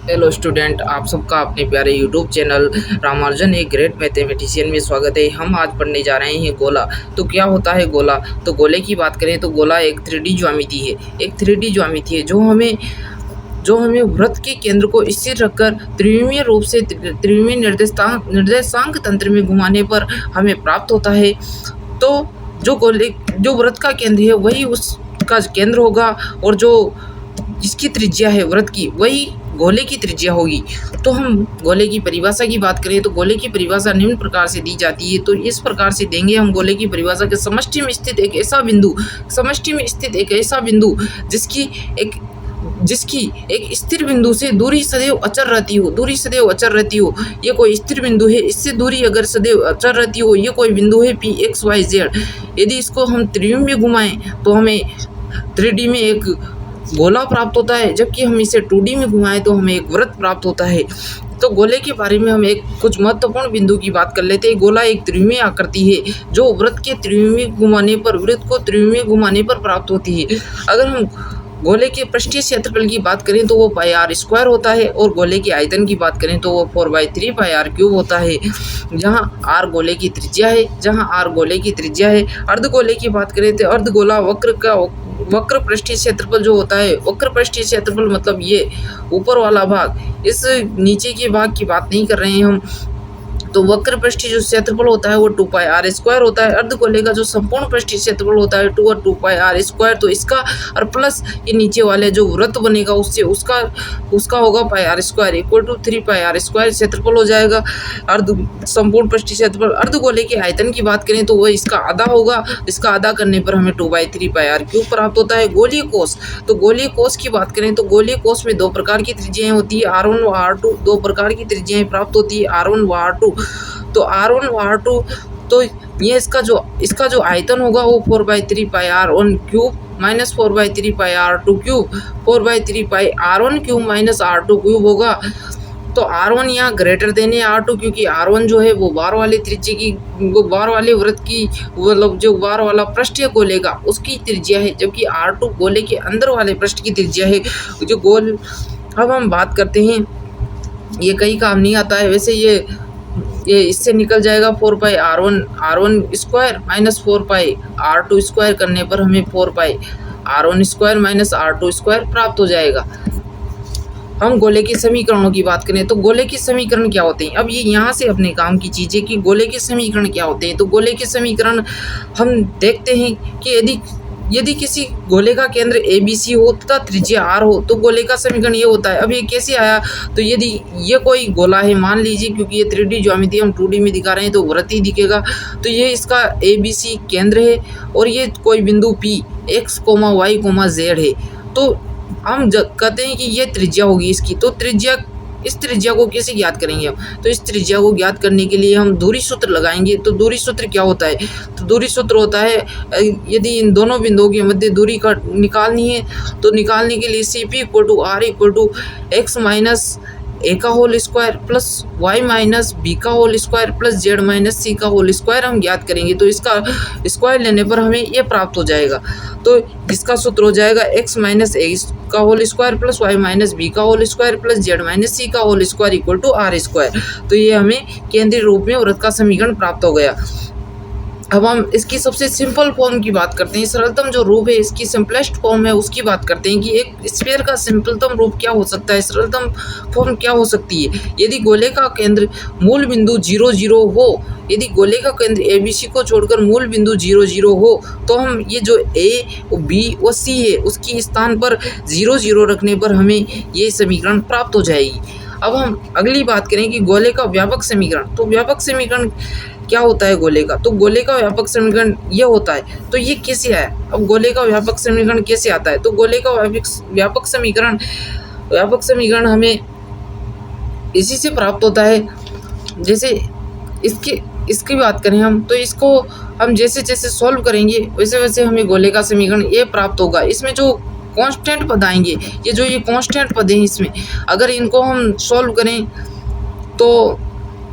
Hello student, आप सबका अपने प्यारे YouTube channel Ramanujan a great mathematician में स्वागत है। हम आज पढ़ने जा रहे हैं गोला। तो क्या होता है गोला? तो गोले की बात करें तो गोला एक 3D ज्यामिति है। एक 3D ज्यामिति है जो हमें वृत्त के केंद्र को स्थिर रखकर त्रिविमीय रूप से त्रिविमीय निर्देशांक तंत्र में घुमाने पर हमें प्राप्त होता है। तो जो वृत्त का केंद्र है वही उसका केंद्र होगा, और जो जिसकी त्रिज्या है वृत्त की वही गोले की त्रिज्या होगी। तो हम गोले की परिभाषा की बात करें तो गोले की परिभाषा निम्न प्रकार से दी जाती है। तो इस प्रकार से देंगे हम गोले की परिभाषा के समष्टि में स्थित एक ऐसा बिंदु जिसकी एक स्थिर बिंदु से दूरी सदैव अचर रहती हो। ये कोई स्थिर बिंदु है, इससे दूरी अगर सदैव अचर रहती हो, ये कोई बिंदु है पी एक्स वाई जेड। यदि इसको हम त्रिविम में घुमाएं तो हमें 3D में एक गोला प्राप्त होता है, जबकि हम इसे 2D में घुमाएं तो हमें एक वृत्त प्राप्त होता है। तो गोले के बारे में हम कुछ महत्वपूर्ण बिंदु की बात कर लेते हैं। गोला एक त्रिविमीय आकृति है जो वृत्त के वृत्त को त्रिविमीय घुमाने पर प्राप्त होती है। अगर हम गोले के पृष्ठीय क्षेत्रफल की बात करें तो वो पाई आर स्क्वायर होता है, और गोले के आयतन की बात करें तो वो 4/3 पाई आर क्यूब होता है, जहाँ आर गोले की त्रिज्या है। अर्धगोले की बात करें तो अर्धगोला वक्र पृष्ठीय क्षेत्रफल जो होता है, वक्र पृष्ठीय क्षेत्रफल मतलब ये ऊपर वाला भाग, इस नीचे के भाग की बात नहीं कर रहे हैं हम। तो वक्र पृष्ठीय जो क्षेत्रफल होता है वो 2 पाई आर स्क्वायर होता है। अर्धगोले का जो संपूर्ण पृष्ठीय क्षेत्रफल होता है 2 पाई आर स्क्वायर। तो इसका और प्लस ये नीचे वाले जो वृत्त बनेगा उससे उसका होगा pi R square equal to 3 pi R square क्षेत्रफल हो जाएगा संपूर्ण पृष्ठीय क्षेत्रफल। अर्धगोले के आयतन की बात करें तो वह इसका आधा होगा। इसका आधा करने पर हमें 2/3 पाई आर क्यूब प्राप्त होता है। गोलीय कोष, तो गोलीय कोष की बात करें तो गोलीय कोष में 2 प्रकार की त्रिज्याएं होती है, R1 व R2। 2 प्रकार की त्रिज्याएं प्राप्त होती है, R1 व R2। तो R1 व R2, तो ये इसका जो आयतन होगा वो 4/3 पाई R1 क्यूब माइनस 4/3 पाई R2 क्यूब, 4/3 पाई R1 cube minus R2 cube होगा। तो R1 यहाँ ग्रेटर देन है R2, क्योंकि R1 जो है वो बार वाले वृत्त की मतलब जो बार वाला पृष्ठीय गोले का उसकी त्रिज्या है, जबकि R2 गोले के अंदर वाले पृष्ठ की त्रिज्या है जो गोल। अब हम बात करते हैं, ये कहीं काम नहीं आता है वैसे, ये इससे निकल जाएगा 4 पाई R1 स्क्वायर माइनस 4 पाई R2 स्क्वायर करने पर हमें 4 पाई R1 square minus R2 square प्राप्त हो जाएगा। हम गोले के समीकरणों की बात करें तो गोले के समीकरण क्या होते हैं। अब ये यहाँ से अपने काम की चीज़ है कि गोले के समीकरण क्या होते हैं। तो गोले के समीकरण हम देखते हैं कि यदि किसी गोले का केंद्र ABC हो तथा त्रिज्या R हो तो गोले का समीकरण ये होता है। अब ये कैसे आया? तो यदि ये कोई गोला है, मान लीजिए, क्योंकि ये 3D ज्यामिति हम 2D में दिखा रहे हैं तो वृत्त ही दिखेगा। तो ये इसका ABC केंद्र है और ये कोई बिंदु P x, y, z है। तो हम कहते हैं कि ये त्रिज्या होगी इसकी। तो इस त्रिज्या को कैसे ज्ञात करेंगे हम? तो इस त्रिज्या को ज्ञात करने के लिए हम दूरी सूत्र लगाएंगे। तो दूरी सूत्र क्या होता है? तो दूरी सूत्र होता है, यदि इन दोनों बिंदुओं के मध्य दूरी का निकालनी है तो निकालने के लिए CP = R = x minus a का whole square plus y minus b का whole square plus z minus c का होल स्क्वायर हम ज्ञात करेंगे। तो इसका स्क्वायर लेने पर हमें ये प्राप्त हो जाएगा। तो इसका सूत्र हो जाएगा x माइनस a का whole square plus y minus b का whole square plus z minus c का whole square equal to R square. तो ये हमें केंद्रीय रूप में वृत्त का समीकरण प्राप्त हो गया। अब हम इसकी सबसे सिंपल फॉर्म की बात करते हैं, सरलतम जो रूप है, इसकी सिंपलेस्ट फॉर्म है उसकी बात करते हैं कि एक स्फीयर का सिंपलतम रूप क्या हो सकता है, सरलतम फॉर्म क्या हो सकती है। यदि गोले का केंद्र मूल बिंदु 0 0 हो, यदि गोले का केंद्र ABC को छोड़कर मूल बिंदु 0 0 हो, तो हम ये जो A और B और C है उसकी स्थान पर 0 0 रखने पर हमें ये समीकरण प्राप्त हो जाएगी। अब हम अगली बात करें कि गोले का व्यापक समीकरण। तो व्यापक समीकरण क्या होता है गोले का? तो गोले का व्यापक समीकरण ये होता है। तो ये कैसे आया? अब गोले का व्यापक समीकरण कैसे आता है? तो गोले का व्यापक समीकरण हमें इसी से प्राप्त होता है। जैसे इसकी बात करें हम, तो इसको हम जैसे जैसे सॉल्व करेंगे वैसे वैसे हमें गोले का समीकरण ये प्राप्त होगा। इसमें जो कांस्टेंट पद आएंगे, ये कांस्टेंट पद हैं, इसमें अगर इनको हम सॉल्व करें तो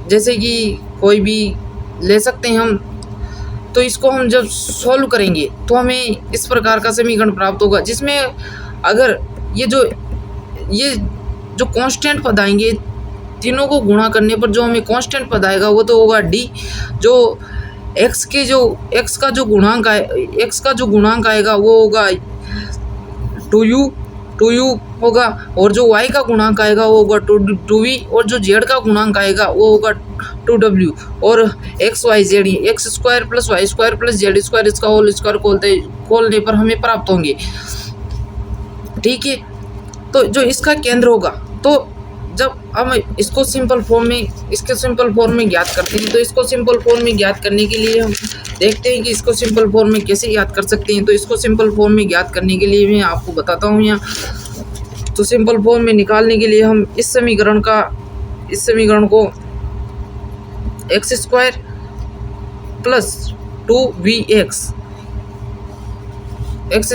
जैसे कि कोई भी ले सकते हैं हम, तो इसको हम जब सॉल्व करेंगे तो हमें इस प्रकार का समीकरण प्राप्त होगा, जिसमें अगर ये जो कांस्टेंट पद आएंगे तीनों को गुणा करने पर जो हमें कांस्टेंट पद आएगा वो तो होगा डी। जो x का जो गुणांक आएगा वो होगा 2u होगा, और जो y का गुणांक आएगा वो होगा 2v, और जो z का गुणांक आएगा वो होगा 2w, और x y z x square plus y square plus z square इसका होल स्क्वायर खोलने पर हमें प्राप्त होंगे। ठीक है, तो जो इसका केंद्र होगा, तो जब हम इसको सिंपल फॉर्म में ज्ञात करते हैं, तो इसको सिंपल फॉर्म में ज्ञात करने के लिए हम देखते हैं कि इसको सिंपल फॉर्म में कैसे ज्ञात कर सकते हैं। तो इसको सिंपल फॉर्म में ज्ञात करने के लिए मैं आपको बताता हूँ यहाँ। तो सिंपल फॉर्म में निकालने के लिए हम इस समीकरण को x square plus 2vx x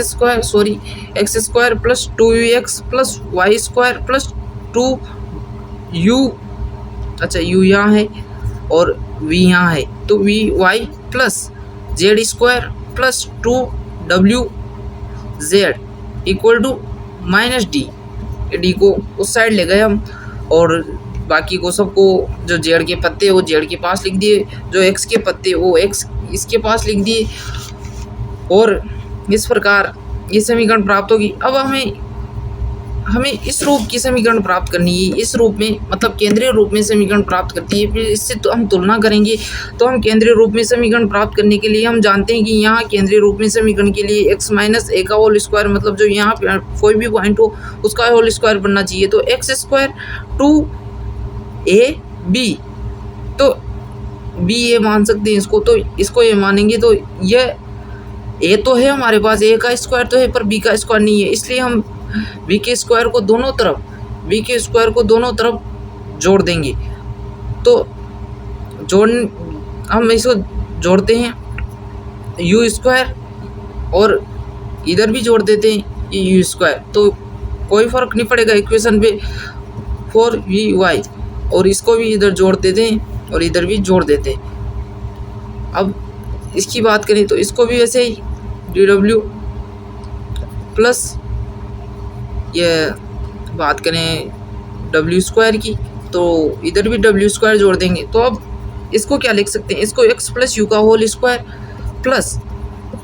square plus 2vx plus y square plus 2u, अच्छा u यहाँ है और v यहाँ है, तो v y plus z square plus 2wz equal to minus d. D को उस साइड ले गए हम, और बाकी को सबको जो जेड के पत्ते वो जेड के पास लिख दिए, जो एक्स के पत्ते वो एक्स इसके पास लिख दिए, और इस प्रकार ये समीकरण प्राप्त होगी। अब हमें इस रूप की समीकरण प्राप्त करनी है, इस रूप में मतलब केंद्रीय रूप में समीकरण प्राप्त करती है। फिर इससे तो हम तुलना करेंगे, तो हम केंद्रीय रूप में समीकरण प्राप्त करने के लिए हम जानते हैं कि यहाँ केंद्रीय रूप में समीकरण के लिए x माइनस ए का होल स्क्वायर, मतलब जो यहाँ पे कोई भी पॉइंट हो उसका होल स्क्वायर बनना चाहिए। तो एक्स स्क्वायर 2ab, तो b ये मान सकते हैं इसको, तो इसको ये मानेंगे, तो यह a तो है हमारे पास, a का स्क्वायर तो है पर b का स्क्वायर नहीं है, इसलिए हम v के स्क्वायर को दोनों तरफ जोड़ देंगे। तो हम इसको जोड़ते हैं u स्क्वायर, और इधर भी जोड़ देते हैं ये u स्क्वायर, तो कोई फर्क नहीं पड़ेगा इक्वेशन पे 4vy, और इसको भी इधर जोड़ देते हैं और इधर भी जोड़ देते हैं। अब इसकी बात करें तो इसको भी वैसे ही dw प्लस ये बात करें w स्क्वायर की, तो इधर भी w स्क्वायर जोड़ देंगे। तो अब इसको क्या लिख सकते हैं, इसको x प्लस यू का whole square plus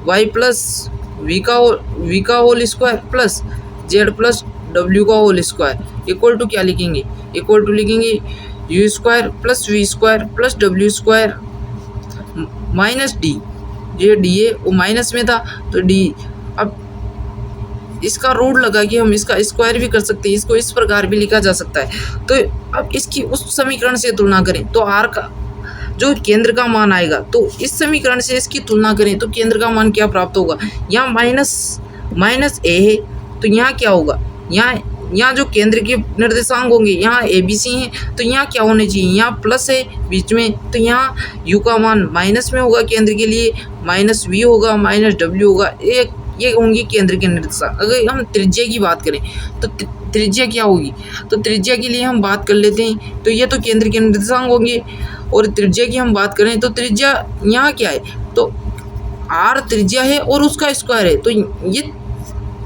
y plus v का whole square plus z plus w का होल स्क्वायर इक्वल टू क्या लिखेंगे, इक्वल टू लिखेंगे u square plus v square plus w square minus d. ये d है वो minus में था तो डी। अब इसका रूट लगा कि हम इसका स्क्वायर भी कर सकते हैं, इसको इस प्रकार भी लिखा जा सकता है। तो अब इसकी उस समीकरण से तुलना करें तो r का जो केंद्र का मान आएगा, तो इस समीकरण से इसकी तुलना करें तो केंद्र का मान क्या प्राप्त होगा। यहाँ माइनस ए है, तो यहाँ क्या होगा, यहाँ जो केंद्र के निर्देशांक होंगे यहाँ ए बी सी हैं, तो यहाँ क्या होने चाहिए, यहाँ प्लस है बीच में, तो यहाँ u का मान माइनस में होगा केंद्र के लिए, माइनस v होगा माइनस w होगा, ये होंगे केंद्र के निर्देशांक। अगर हम त्रिज्या की बात करें तो त्रिज्या क्या होगी, तो त्रिज्या के लिए हम बात कर लेते हैं, तो ये तो केंद्र के निर्देशांक होंगे, और त्रिज्या की हम बात करें तो त्रिज्या यहाँ क्या है, तो r त्रिज्या है और उसका स्क्वायर है, तो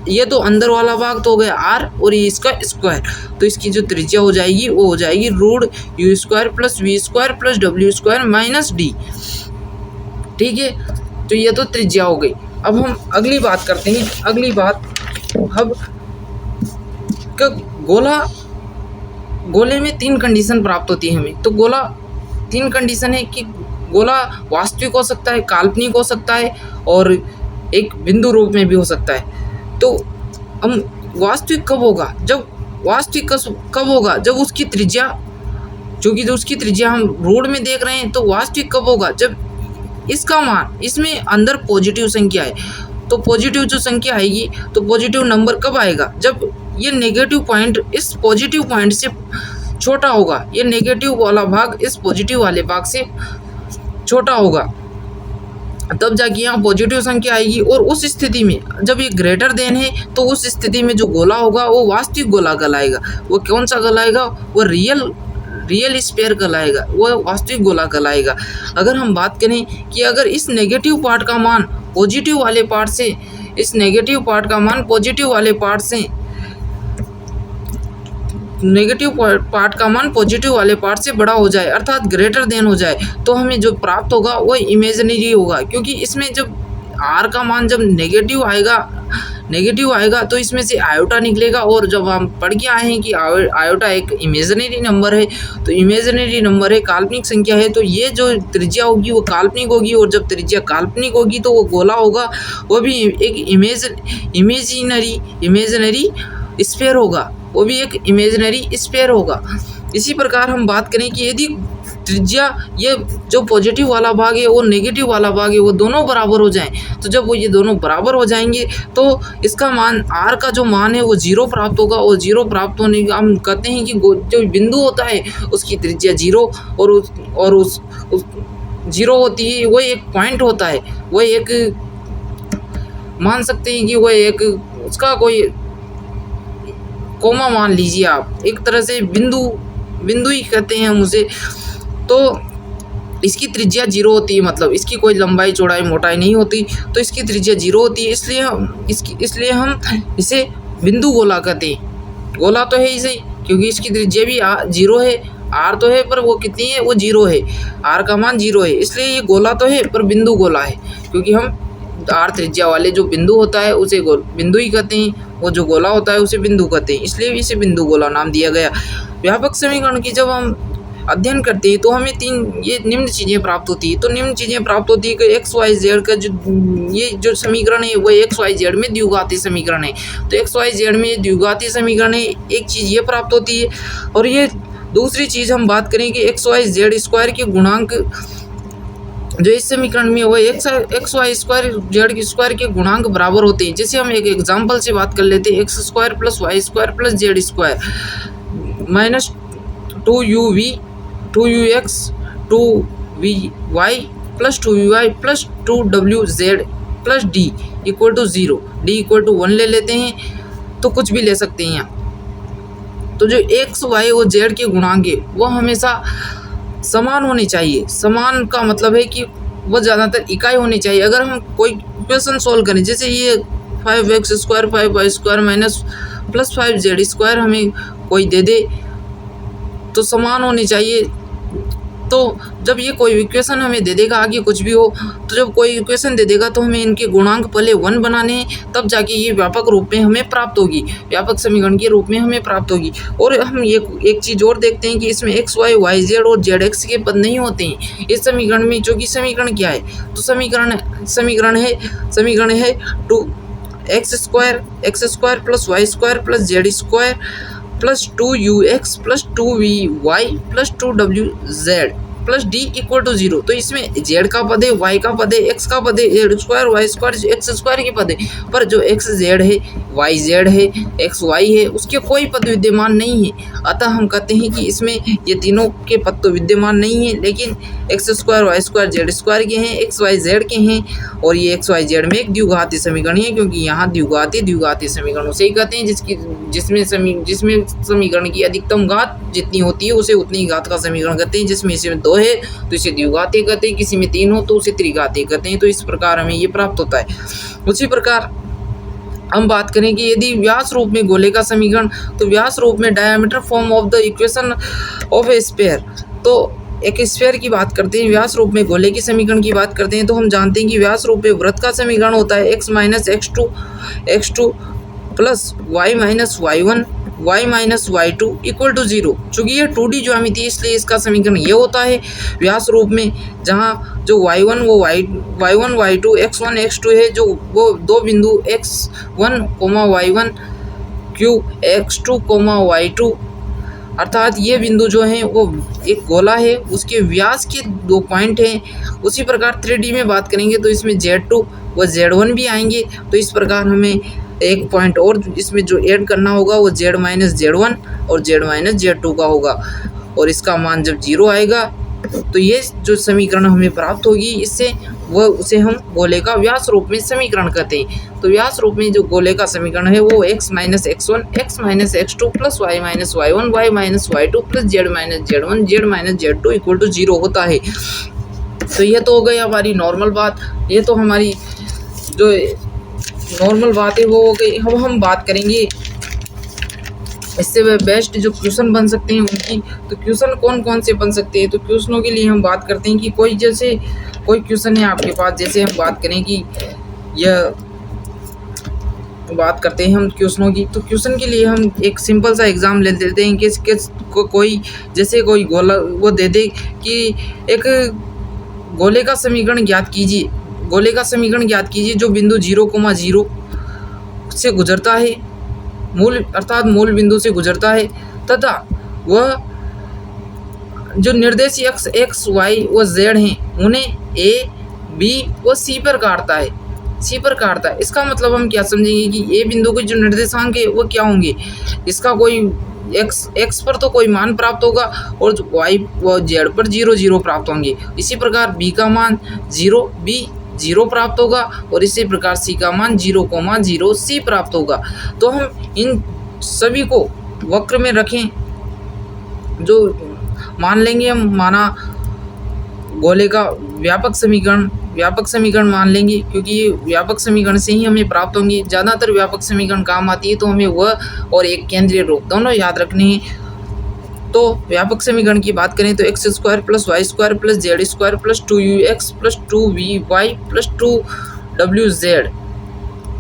ये तो अंदर वाला भाग तो हो गया r और ये इसका स्क्वायर, तो इसकी जो त्रिज्या हो जाएगी वो हो जाएगी root u square plus v square plus w square minus d. ठीक है, तो ये तो त्रिज्या हो गई। अब हम अगली बात करते हैं, अगली बात अब गोले में 3 कंडीशन प्राप्त होती है हमें। तो गोला 3 कंडीशन है कि गोला वास्तविक हो सकता है, काल्पनिक हो सकता है और एक बिंदु रूप में भी हो सकता है। तो हम वास्तविक कब होगा, जब उसकी त्रिज्या, क्योंकि जो उसकी त्रिज्या हम रोड में देख रहे हैं, तो वास्तविक कब होगा, जब इसका मान, इसमें अंदर पॉजिटिव संख्या है, तो पॉजिटिव जो संख्या आएगी तो पॉजिटिव नंबर कब आएगा, जब ये नेगेटिव पॉइंट इस पॉजिटिव पॉइंट से छोटा होगा, ये नेगेटिव वाला भाग इस पॉजिटिव वाले भाग से छोटा होगा, तब जाके यहाँ पॉजिटिव संख्या आएगी। और उस स्थिति में जब ये ग्रेटर देन है, तो उस स्थिति में जो गोला होगा वो वास्तविक गोला कहलाएगा। वो कौन सा कहलाएगा, वो रियल स्फीयर कहलाएगा, वो वास्तविक गोला कहलाएगा। अगर हम बात करें कि अगर इस नेगेटिव पार्ट का मान पॉजिटिव वाले पार्ट से, इस नेगेटिव पार्ट का मान पॉजिटिव वाले पार्ट से नेगेटिव पार्ट का मान पॉजिटिव वाले पार्ट से बड़ा हो जाए अर्थात ग्रेटर देन हो जाए तो हमें जो प्राप्त होगा वो इमेजिनरी होगा, क्योंकि इसमें जब आर का मान जब नेगेटिव आएगा तो इसमें से आयोटा निकलेगा। और जब हम पढ़ के आए हैं कि आयोटा एक इमेजिनरी नंबर है, तो इमेजिनरी नंबर है, काल्पनिक संख्या है, तो ये जो त्रिज्या होगी वो काल्पनिक होगी, और जब त्रिज्या काल्पनिक होगी तो वो गोला होगा, वो भी एक इमेजिनरी स्फीयर होगा, वो भी एक इमेजिनरी स्फीयर होगा। इसी प्रकार हम बात करें कि यदि त्रिज्या ये जो पॉजिटिव वाला भाग है वो नेगेटिव वाला भाग है वो दोनों बराबर हो जाएं, तो जब वो ये दोनों बराबर हो जाएंगे तो इसका मान आर का जो मान है वो 0 प्राप्त होगा, और 0 प्राप्त होने का हम कहते हैं कि जो बिंदु होता है उसकी त्रिज्या 0 और उस 0 होती है, वो एक पॉइंट होता है, वो एक मान सकते हैं कि वो एक उसका कोई कोमा मान लीजिए आप, एक तरह से बिंदु ही कहते हैं हम उसे। तो इसकी त्रिज्या 0 होती है, मतलब इसकी कोई लंबाई चौड़ाई मोटाई नहीं होती, तो इसकी त्रिज्या 0 होती है, इसलिए हम इसे बिंदु गोला कहते हैं। गोला तो है इसे, क्योंकि इसकी त्रिज्या भी 0 है, आर तो है पर वो कितनी है, वो 0 है, आर का मान 0 है, इसलिए ये गोला तो है पर बिंदु गोला है, क्योंकि हम आर त्रिज्या वाले जो बिंदु होता है उसे बिंदु ही कहते हैं, वो जो गोला होता है उसे बिंदु कहते हैं, इसलिए इसे बिंदु गोला नाम दिया गया। व्यापक समीकरण की जब हम अध्ययन करते हैं तो हमें ये निम्न चीज़ें प्राप्त होती है। तो निम्न चीज़ें प्राप्त होती है कि एक्स वाई जेड का ये जो समीकरण है वो एक्स वाई जेड में द्विघाती समीकरण है। तो एक्स वाई जेड में द्विघाती समीकरण है, एक चीज़ ये प्राप्त होती है। और ये दूसरी चीज़ हम बात करें कि एक्स वाई जेड स्क्वायर के गुणांक जो इस समीकरण में वो x y square z square के गुणांक बराबर होते हैं। जैसे हम एक एग्जाम्पल से बात कर लेते हैं, x square plus y square plus z square minus 2ux 2vy plus 2vy plus 2wz plus d equal to 0, d equal to 1 ले लेते हैं, तो कुछ भी ले सकते हैं यहाँ। तो जो एक्स वाई और जेड के गुणांक है वो हमेशा समान होने चाहिए। समान का मतलब है कि वो ज़्यादातर इकाई होनी चाहिए। अगर हम कोई क्वेश्चन सॉल्व करें, जैसे ये 5x square 5y square minus plus 5z square हमें कोई दे दे तो समान होनी चाहिए। तो जब ये कोई इक्वेशन हमें दे देगा, आगे कुछ भी हो, तो जब कोई इक्वेशन दे देगा तो हमें इनके गुणांक पहले 1 बनाने हैं, तब जाके ये व्यापक रूप में हमें प्राप्त होगी, व्यापक समीकरण के रूप में हमें प्राप्त होगी। और हम ये एक चीज़ और देखते हैं कि इसमें एक्स वाई वाई जेड और जेड एक्स के पद नहीं होते हैं इस समीकरण में, जो कि समीकरण क्या है, तो समीकरण है 2x square plus y square plus z square plus 2ux plus 2vy plus 2wz plus d equal to 0। तो इसमें जेड का पद है, वाई का पद है, एक्स का पद है, z square y square x square के पद है, पर जो एक्स जेड है, वाई जेड है, एक्स वाई है, उसके कोई पद विद्यमान नहीं है। अतः हम कहते हैं कि इसमें ये तीनों के पद तो विद्यमान नहीं है, लेकिन x square y square z square के हैं, एक्स वाई जेड के हैं, और ये एक्स वाई जेड में एक द्विघाती समीकरण है, क्योंकि यहाँ द्विघाती समीकरण उसे ही कहते हैं जिसमें समीकरण की अधिकतम घात जितनी होती है उसे उतनी ही घात का समीकरण कहते हैं। जिसमें इसमें 2 है तो इसे द्विघाती कहते हैं, किसी में 3 हो तो उसे त्रिघाती कहते हैं। तो इस प्रकार हमें ये प्राप्त होता है। उसी प्रकार हम बात करें कि यदि व्यास रूप में गोले का समीकरण, तो व्यास रूप में diameter form of the equation of A sphere, तो एक स्फीयर की बात करते हैं, व्यास रूप में गोले की समीकरण की बात करते हैं, तो हम जानते हैं कि व्यास रूप में वृत्त का समीकरण होता है x minus x2 plus y minus y2 equal to 0। चूँकि ये 2D ज्यामिति है इसलिए इसका समीकरण ये होता है व्यास रूप में, जहाँ जो y1 वो y1 y2 x1 x2 है, जो वो दो बिंदु x1 y1 q x2 y2, अर्थात ये बिंदु जो हैं वो एक गोला है, उसके व्यास के 2 पॉइंट हैं। उसी प्रकार 3D में बात करेंगे तो इसमें Z2 व Z1 भी आएंगे। तो इस प्रकार हमें एक पॉइंट और इसमें जो ऐड करना होगा वो Z माइनस Z1 और Z माइनस Z2 का होगा, और इसका मान जब 0 आएगा तो ये जो समीकरण हमें प्राप्त होगी इससे उसे हम गोले का व्यास रूप में समीकरण कहते हैं। तो व्यास रूप में जो गोले का समीकरण है वो x minus x1 x minus x2 plus y minus y1 y minus y2 plus z minus z1 z minus z2 equal to 0 होता है। तो ये तो हो गई हमारी नॉर्मल बात, ये तो हमारी जो नॉर्मल बात है वो हो गई। अब हम बात करेंगे इससे वह बेस्ट जो क्वेश्चन बन सकते हैं उनकी, तो क्वेश्चन कौन कौन से बन सकते हैं, तो क्वेश्चनों के लिए हम बात करते हैं कि कोई क्वेश्चन है आपके पास, जैसे हम बात करें कि यह बात करते हैं हम क्वेश्चनों की, तो क्वेश्चन के लिए हम एक सिंपल सा एग्जाम ले लेते हैं कि कोई जैसे कोई गोला वो दे दे कि एक गोले का समीकरण ज्ञात कीजिए, गोले का समीकरण ज्ञात कीजिए जो बिंदु 0,0 से गुजरता है, मूल अर्थात मूल बिंदु से गुजरता है, तथा वह जो निर्देश x, y व z हैं उन्हें a, b व c पर काटता है, इसका मतलब हम क्या समझेंगे कि a बिंदु के जो निर्देशांक है वो क्या होंगे, इसका कोई x पर तो कोई मान प्राप्त होगा और y व z पर 0,0 प्राप्त होंगे। इसी प्रकार b का मान 0 प्राप्त होगा और इसी प्रकार c का मान 0,0 c प्राप्त होगा। तो हम इन सभी को वक्र में रखें, जो मान लेंगे हम, माना गोले का व्यापक समीकरण मान लेंगे, क्योंकि ये व्यापक समीकरण से ही हमें प्राप्त होंगे। ज़्यादातर व्यापक समीकरण काम आती है, तो हमें वह और एक केंद्रीय रूप दोनों याद रखने हैं। तो व्यापक समीकरण की बात करें तो x² + y² + z² + 2ux + 2vy + 2wz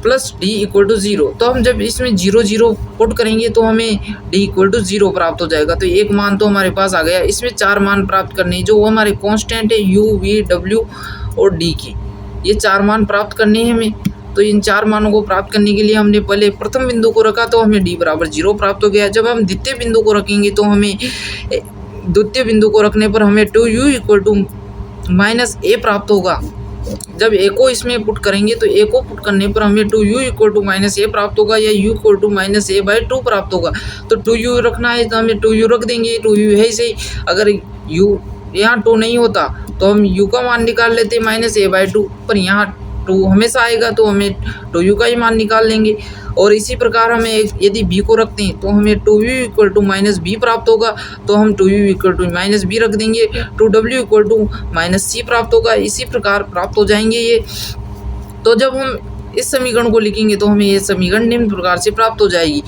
plus d = 0। तो हम जब इसमें 0,0 पुट करेंगे तो हमें d = 0 प्राप्त हो जाएगा। तो एक मान तो हमारे पास आ गया। इसमें 4 मान प्राप्त करने हैं, जो वो हमारे कांस्टेंट है u, v, w और d की, ये 4 मान प्राप्त करने हैं हमें। तो इन 4 मानों को प्राप्त करने के लिए हमने पहले प्रथम बिंदु को रखा तो हमें d = 0 प्राप्त हो गया। जब हम द्वितीय बिंदु को रखेंगे तो हमें द्वितीय बिंदु को रखने पर हमें 2u = -a प्राप्त होगा। जब a को इसमें पुट करेंगे तो a को पुट करने पर हमें 2u = -a प्राप्त होगा या u = -a/2 प्राप्त होगा। तो 2u रखना है तो हमें 2u रख देंगे, 2u है सही। अगर u यहाँ 2 नहीं होता तो हम u का मान निकाल लेते -a/2, पर यहाँ 2 हमेशा आएगा तो हमें 2u का ही मान निकाल लेंगे। और इसी प्रकार हमें यदि b को रखते हैं तो हमें 2u = -b प्राप्त होगा, तो हम 2u = -b रख देंगे, 2w = -c प्राप्त होगा। इसी प्रकार प्राप्त हो जाएंगे ये। तो जब हम इस समीकरण को लिखेंगे तो हमें ये समीकरण निम्न प्रकार से प्राप्त हो जाएगी।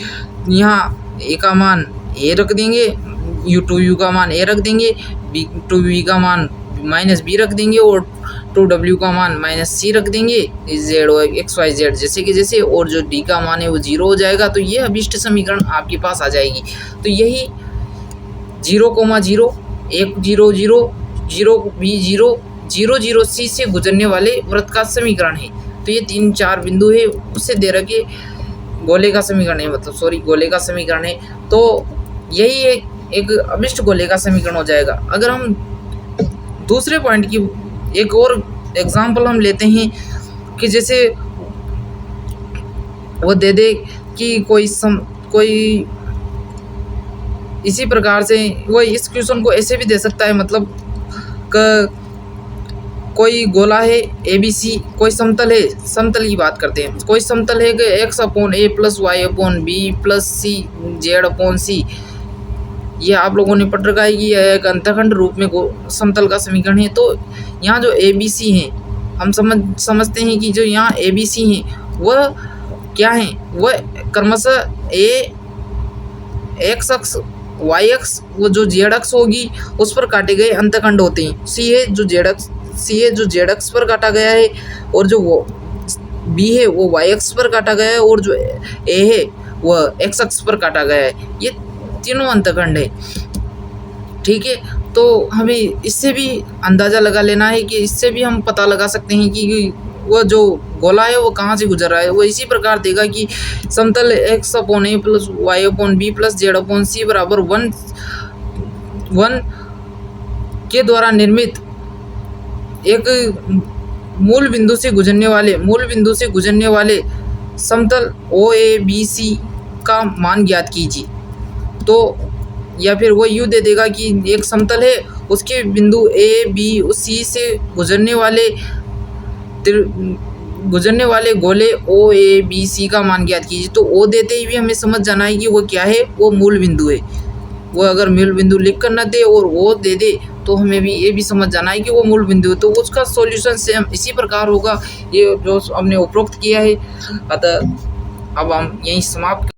यहाँ a का मान a रख देंगे, 2u का मान a रख देंगे, 2v का मान -b रख देंगे और 2w का मान -c रख देंगे, x, y, z जैसे कि जैसे, और जो d का मान है वो 0 हो जाएगा। तो ये अभिष्ट समीकरण आपके पास आ जाएगी। तो यही 0,0, 1, 0, 0, 0, b, 0, 0, 0, c से गुजरने वाले वृत्त का समीकरण है। तो ये 3-4 बिंदु है, उससे दे रखे गोले का समीकरण है, गोले का समीकरण है। तो यही एक अभिष्ट गोले का समीकरण हो जाएगा। अगर हम दूसरे पॉइंट की एक और एग्जाम्पल हम लेते हैं कि जैसे वो दे दे कि कोई इसी प्रकार से वो इस क्वेश्चन को ऐसे भी दे सकता है, मतलब कोई गोला है ABC, कोई समतल है, समतल की बात करते हैं, कोई समतल है कि x/a + y/b + c/z/c। ये आप लोगों ने पढ़ रखा है कि यह एक अंतःखंड रूप में समतल का समीकरण है। तो यहाँ जो ABC हैं, हम समझते हैं कि जो यहाँ ABC हैं वह क्या हैं, वह क्रमशः x अक्ष, y अक्ष, वो जो z अक्ष होगी उस पर काटे गए अंतःखंड होते हैं। C है जो z अक्ष पर काटा गया है, और जो वो B है वो y अक्ष पर काटा गया है, और जो A है वह x अक्ष पर काटा गया है। ये तीनों अंतःखंड है, ठीक है। तो हमें इससे भी अंदाज़ा लगा लेना है कि इससे भी हम पता लगा सकते हैं कि वह जो गोला है वो कहाँ से गुजर रहा है। वो इसी प्रकार देगा कि समतल x/a + y/b + z/c = 1 के द्वारा निर्मित एक मूल बिंदु से गुजरने वाले समतल OABC का मान ज्ञात कीजिए। तो या फिर वो यूँ दे देगा कि एक समतल है, उसके बिंदु A, B, C से गुजरने वाले गोले OABC का मान ज्ञात कीजिए। तो O देते ही भी हमें समझ जाना है कि वो क्या है, वो मूल बिंदु है। वो अगर मूल बिंदु लिख कर न दे और O दे दे तो हमें भी ये भी समझ जाना है कि वो मूल बिंदु है। तो उसका सॉल्यूशन सेम इसी प्रकार होगा, ये जो हमने उपरोक्त किया है। अतः अब हम यहीं समाप्त